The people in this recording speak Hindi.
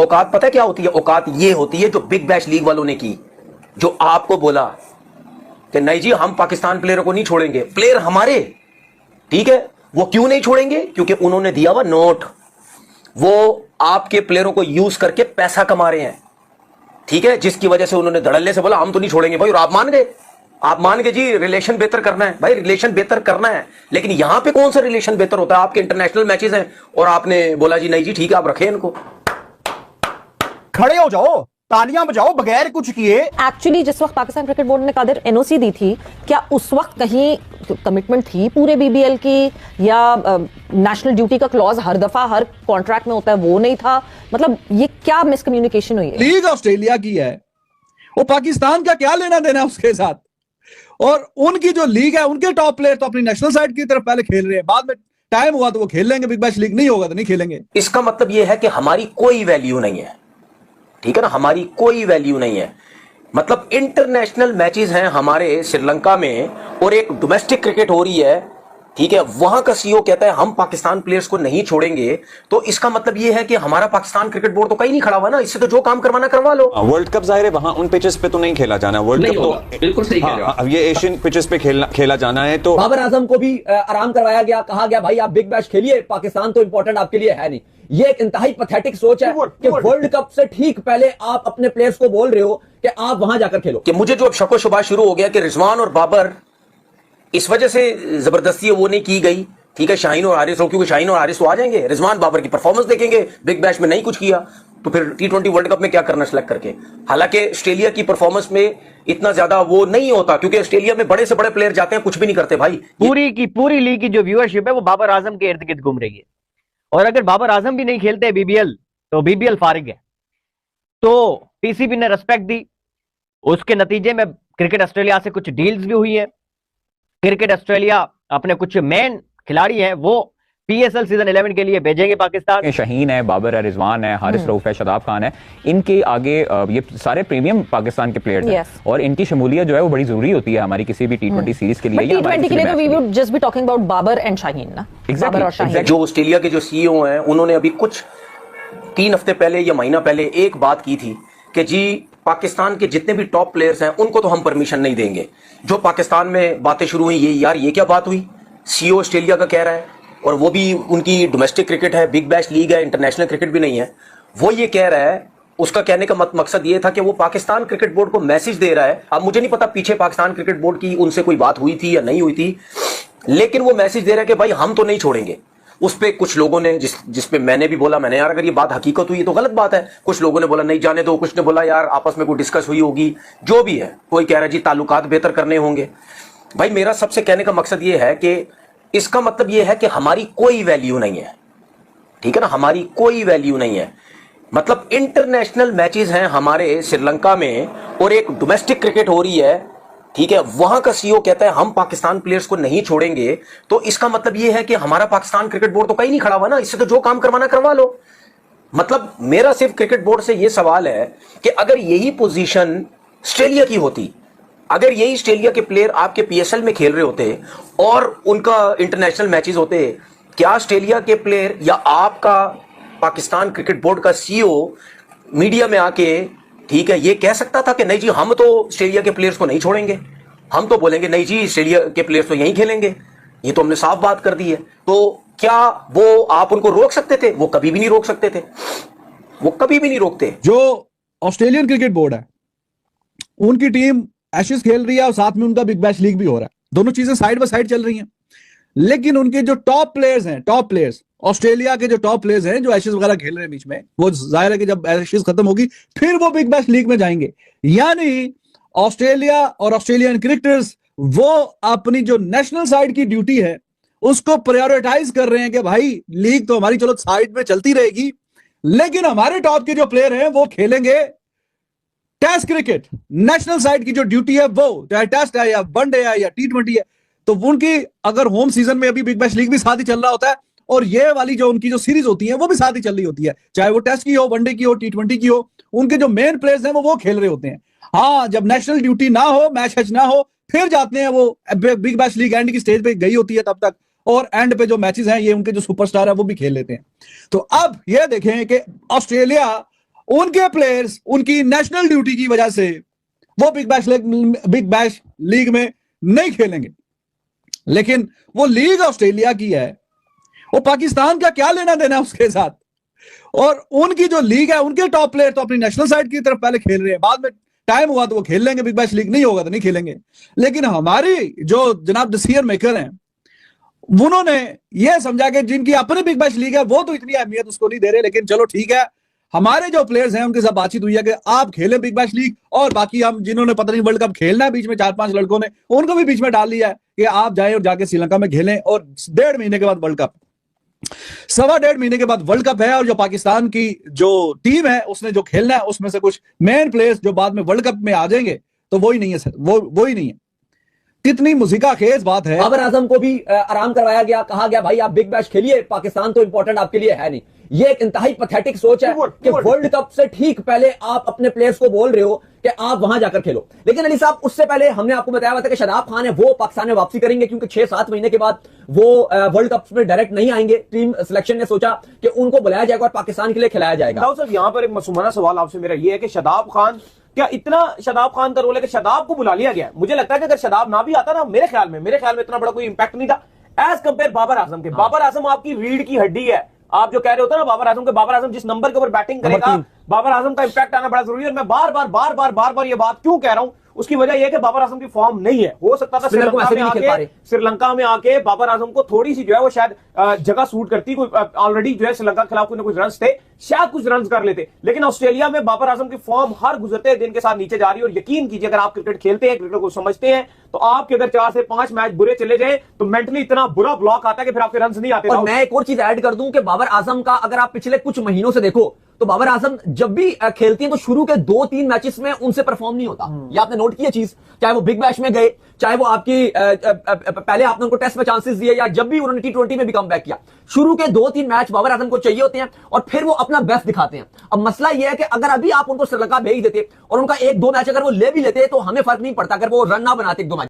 औकात पता है क्या होती है? औकात ये होती है जो बिग बैश लीग वालों ने की, जो आपको बोला कि नहीं जी हम पाकिस्तान प्लेयरों को नहीं छोड़ेंगे, प्लेयर हमारे, ठीक है, वो क्यों नहीं छोड़ेंगे? क्योंकि उन्होंने दिया हुआ नोट, वो आपके प्लेयरों को यूज करके पैसा कमा रहे हैं, ठीक है, जिसकी वजह से उन्होंने धड़ल्ले से बोला हम तो नहीं छोड़ेंगे भाई, और आप मान गए। आप मान गए जी रिलेशन बेहतर करना है, भाई रिलेशन बेहतर करना है, लेकिन यहां पे कौन सा रिलेशन बेहतर होता है? आपके इंटरनेशनल मैचेस हैं और आपने बोला जी नहीं जी ठीक है आप रखें इनको। खड़े हो जाओ, तालियां बजाओ बगैर कुछ किए। एक्चुअली जिस वक्त पाकिस्तान क्रिकेट बोर्ड ने कादिर एनओसी दी थी, क्या उस वक्त कहीं कमिटमेंट थी पूरे बीबीएल की, या नेशनल ड्यूटी का क्लॉज हर दफा हर कॉन्ट्रैक्ट में होता है वो नहीं था? मतलब ये क्या मिसकम्युनिकेशन हुई है? लीग ऑस्ट्रेलिया की है, वो पाकिस्तान का क्या लेना देना उसके साथ? और उनकी जो लीग है, उनके टॉप प्लेयर तो अपनी नेशनल साइड की तरफ पहले खेल रहे हैं, बाद में टाइम हुआ तो वो खेल लेंगे बिग बैश लीग, नहीं होगा तो नहीं खेलेंगे। इसका मतलब यह है कि हमारी कोई वैल्यू नहीं है, ठीक है ना, हमारी कोई वैल्यू नहीं है। मतलब इंटरनेशनल मैचेस हैं हमारे श्रीलंका में और एक डोमेस्टिक क्रिकेट हो रही है, ठीक है, वहां का सीईओ कहता है हम पाकिस्तान प्लेयर्स को नहीं छोड़ेंगे, तो इसका मतलब यह है कि हमारा पाकिस्तान क्रिकेट बोर्ड तो कहीं नहीं खड़ा हुआ ना, इससे तो जो काम करवाना करवा लो। वर्ल्ड कप जाहिर है वहां उन पिचेस पे तो नहीं खेला जाना, वर्ल्ड कप तो बिल्कुल सही कह रहे हो। अब ये एशियन पिचेस पे खेला जाना है। तो बाबर आजम को भी आराम करवाया गया, कहा गया भाई आप बिग बैश खेलिए, पाकिस्तान तो इंपॉर्टेंट आपके लिए है नहीं। ये एक इंतहाई पैथेटिक सोच है कि वर्ल्ड कप से ठीक पहले आप अपने प्लेयर्स को बोल रहे हो कि आप वहां जाकर खेलो। कि मुझे जो अब शको शुबा शुरू हो गया कि रिजवान और बाबर इस वजह से जबरदस्ती वो नहीं की गई, ठीक है, शाहीन और हारिस हो, क्योंकि शाहीन और हारिस तो आ जाएंगे, रिजवान बाबर की परफॉर्मेंस देखेंगे, बिग बैश में नहीं कुछ किया तो फिर T20 वर्ल्ड कप में क्या करना सेलेक्ट करके। हालांकि ऑस्ट्रेलिया की परफॉर्मेंस में इतना ज्यादा वो नहीं होता, क्योंकि ऑस्ट्रेलिया में बड़े से बड़े प्लेयर जाते हैं, कुछ भी नहीं करते भाई। पूरी की पूरी लीग की जो व्यूअरशिप है वो बाबर आजम के इर्द गिर्द घूम रही है, और अगर बाबर आजम भी नहीं खेलते बीबीएल तो बीबीएल फारिग है। तो पीसीबी ने रेस्पेक्ट दी, उसके नतीजे में क्रिकेट ऑस्ट्रेलिया से कुछ डील्स भी हुई है। क्रिकेट ऑस्ट्रेलिया अपने कुछ मेन खिलाड़ी हैं वो पीएसएल सीजन 11 के लिए भेजेंगे पाकिस्तान। शाहीन है, बाबर है, रिजवान है, हारिस रऊफ है, शदाब खान है, इनके आगे ये सारे प्रीमियम पाकिस्तान के प्लेयर्स हैं और इनकी शमूलियत जो है वो बड़ी जरूरी होती है हमारी किसी भी T20 सीरीज के लिए। T20 के लिए तो we would just be talking about Babar and Shaheen ना। बाबर और शाहीन जो ऑस्ट्रेलिया के जो सीईओ हैं उन्होंने अभी कुछ 3 हफ्ते पहले या महीना पहले एक बात की थी कि जी पाकिस्तान के जितने भी टॉप प्लेयर्स हैं उनको तो हम परमिशन नहीं देंगे। जो पाकिस्तान में बातें शुरू हुई, ये यार ये क्या बात हुई? सीईओ ऑस्ट्रेलिया का कह रहा है, और वो भी उनकी डोमेस्टिक क्रिकेट है, बिग बैश लीग है, इंटरनेशनल क्रिकेट भी नहीं है, वो ये कह रहा है। उसका कहने का मकसद ये था कि वो पाकिस्तान क्रिकेट बोर्ड को मैसेज दे रहा है। अब मुझे नहीं पता पीछे पाकिस्तान क्रिकेट बोर्ड की उनसे कोई बात हुई थी या नहीं हुई थी, लेकिन वो मैसेज दे रहा है कि भाई हम तो नहीं छोड़ेंगे। उस पर कुछ लोगों ने जिस पे मैंने भी बोला, मैंने यार अगर ये बात हकीकत हुई तो गलत बात है। कुछ लोगों ने बोला नहीं जाने दो, कुछ ने बोला यार आपस में कोई डिस्कस हुई होगी, जो भी है। कोई कह रहा है जी ताल्लुकात बेहतर करने होंगे। भाई मेरा सबसे कहने का मकसद ये है कि इसका मतलब ये है कि हमारी कोई वैल्यू नहीं है, ठीक है ना, हमारी कोई वैल्यू नहीं है। मतलब इंटरनेशनल मैचेस हैं हमारे श्रीलंका में और एक डोमेस्टिक क्रिकेट हो रही है, ठीक है, वहां का सीईओ कहता है हम पाकिस्तान प्लेयर्स को नहीं छोड़ेंगे, तो इसका मतलब ये है कि हमारा पाकिस्तान क्रिकेट बोर्ड तो कहीं नहीं खड़ा हुआ ना, इससे तो जो काम करवाना करवा लो। मतलब मेरा सिर्फ क्रिकेट बोर्ड से यह सवाल है कि अगर यही पोजीशन ऑस्ट्रेलिया की होती, अगर यही ऑस्ट्रेलिया के प्लेयर आपके पीएसएल में खेल रहे होते और उनका इंटरनेशनल मैचेस होते, क्या ऑस्ट्रेलिया के प्लेयर या आपका पाकिस्तान क्रिकेट बोर्ड का सीईओ मीडिया में आके, ठीक है, ये कह सकता था कि नहीं जी हम तो ऑस्ट्रेलिया के प्लेयर्स को नहीं छोड़ेंगे, हम तो बोलेंगे नहीं जी ऑस्ट्रेलिया के प्लेयर्स तो यहीं खेलेंगे, ये तो हमने साफ बात कर दी है। तो क्या वो आप उनको रोक सकते थे? वो कभी भी नहीं रोक सकते थे, वो कभी भी नहीं रोकते। जो ऑस्ट्रेलियन क्रिकेट बोर्ड है उनकी टीम एशेज खेल रही है और साथ में उनका बिग बैश लीग भी हो रहा है, दोनों चीजें साइड बाय साइड चल रही हैं। लेकिन उनके जो टॉप प्लेयर्स हैं, टॉप प्लेयर्स ऑस्ट्रेलिया के जो टॉप प्लेयर्स हैं जो एशेज वगैरह खेल रहे हैं बीच में, वो जाहिर है कि जब एशेज खत्म होगी फिर वो बिग बैश लीग में जाएंगे। यानी ऑस्ट्रेलिया और ऑस्ट्रेलियन क्रिकेटर्स वो अपनी जो नेशनल साइड की ड्यूटी है उसको प्रायोरिटाइज कर रहे हैं कि भाई लीग तो हमारी चलो साइड में चलती रहेगी, लेकिन हमारे टॉप के जो प्लेयर हैं वो खेलेंगे टेस्ट क्रिकेट। नेशनल साइड की जो ड्यूटी है वो चाहे टेस्ट है या वनडे है या T20 है, तो उनकी अगर होम सीजन में अभी बिग बैश लीग भी साथ ही चल रहा होता है और ये वाली जो उनकी जो सीरीज होती है वो भी साथ ही चल रही होती है, चाहे वो टेस्ट की हो, वनडे की हो, T20 की हो, उनके जो मेन प्लेयर्स हैं वो खेल रहे होते हैं। हाँ, जब नेशनल ड्यूटी ना हो, मैच हैच ना हो, फिर जाते हैं वो बिग बैश लीग एंड की स्टेज पे गई होती है तब तक, और एंड पे जो मैचेस हैं ये उनके जो सुपरस्टार है वो भी खेल लेते हैं। तो अब ये देखें कि ऑस्ट्रेलिया उनके प्लेयर्स उनकी नेशनल ड्यूटी की वजह से वो बिग बैश लीग में नहीं खेलेंगे। लेकिन वो लीग ऑस्ट्रेलिया की है, वो पाकिस्तान का क्या लेना देना है उसके साथ। और उनकी जो लीग है, उनके टॉप प्लेयर तो अपनी नेशनल साइड की तरफ पहले खेल रहे हैं, बाद में टाइम हुआ तो वो खेल लेंगे, बिग बैश लीग नहीं होगा तो नहीं खेलेंगे। लेकिन हमारी जो जनाब डिसीजन मेकर हैं, उन्होंने ये समझा कि जिनकी अपनी बिग बैश लीग है वो तो इतनी अहमियत उसको नहीं दे रहे, लेकिन चलो ठीक है, हमारे जो प्लेयर्स हैं उनके साथ बातचीत हुई है कि आप खेलें बिग बैश लीग, और बाकी हम जिन्होंने पता नहीं वर्ल्ड कप खेलना है बीच में 4-5 लड़कों ने, उनको भी बीच में डाल लिया है कि आप जाएं और जाके श्रीलंका में खेलें, और 1.5 महीने के बाद वर्ल्ड कप, 1.25 महीने के बाद वर्ल्ड कप है। और जो पाकिस्तान की जो टीम है उसने जो खेलना है उसमें से कुछ मेन प्लेयर्स जो बाद में वर्ल्ड कप में आ जाएंगे, तो वो ही नहीं है सर, वो ही नहीं है। कितनी मुझीका खेज बात है। बाबर आजम को भी आराम करवाया गया, कहा गया भाई आप बिग बैश खेलिए, पाकिस्तान तो इंपॉर्टेंट आपके लिए है नहीं। ये एक इंतहाई पैथेटिक सोच है कि वर्ल्ड कप से ठीक पहले आप अपने प्लेयर्स को बोल रहे हो कि आप वहां जाकर खेलो। लेकिन अली साहब, उससे पहले हमने आपको बताया हुआ था कि शादाब खान है वो पाकिस्तान में वापसी करेंगे, क्योंकि 6-7 महीने के बाद वो वर्ल्ड कप में डायरेक्ट नहीं आएंगे। टीम सिलेक्शन ने सोचा कि उनको बुलाया जाएगा और पाकिस्तान के लिए खिलाया जाएगा। सर यहाँ पर एक मासूमाना सवाल आपसे मेरा ये है कि शादाब खान, क्या इतना शादाब खान का रोल है कि शादाब को बुला लिया गया? मुझे लगता है कि अगर शादाब ना भी आता ना, मेरे ख्याल में इतना बड़ा कोई इंपैक्ट नहीं था एज कंपेयर बाबर आजम के। बाबर आजम आपकी रीढ़ की हड्डी है, आप जो कह रहे होते हैं ना बाबर आजम जिस नंबर के ऊपर बैटिंग करेगा, बाबर आजम का इंपैक्ट आना बड़ा जरूरी है। और मैं बार बार ये बात क्यों कह रहा हूं, उसकी वजह यह है कि बाबर आजम की फॉर्म नहीं है। हो सकता था श्रीलंका में आके बाबर आजम को थोड़ी सी जो है वो शायद जगह सूट करती, कोई ऑलरेडी जो है श्रीलंका के खिलाफ कोई ना कुछ रन थे, शायद कुछ रन कर लेते। लेकिन ऑस्ट्रेलिया में बाबर आजम की फॉर्म हर गुजरते दिन के साथ नीचे जा रही है। और यकीन कीजिए, अगर आप क्रिकेट खेलते हैं, क्रिकेट को समझते हैं, तो आपके अगर 4 से 5 मैच बुरे चले जाए तो मेंटली इतना बुरा ब्लॉक आता है कि फिर आपके रन नहीं आते। और मैं एक और चीज ऐड कर दूं कि बाबर आजम का अगर आप पिछले कुछ महीनों से देखो तो बाबर आजम जब भी खेलती हैं तो शुरू के 2-3 मैचेस में उनसे परफॉर्म नहीं होता। ये आपने नोट किया चीज, चाहे वो बिग बैश में गए, चाहे वो आपकी पहले आपने उनको टेस्ट में चांसेस दिए, या जब भी उन्होंने T20 में भी कम बैक किया, शुरू के 2-3 मैच बाबर आजम को चाहिए होते हैं और फिर वो अपना बेस्ट दिखाते हैं। अब मसला यह है कि अगर अभी आप उनको श्रीलंका भेज देते और उनका 1-2 मैच अगर वो ले भी लेते तो हमें फर्क नहीं पड़ता, अगर वो रन ना बनाते 1-2 मैच।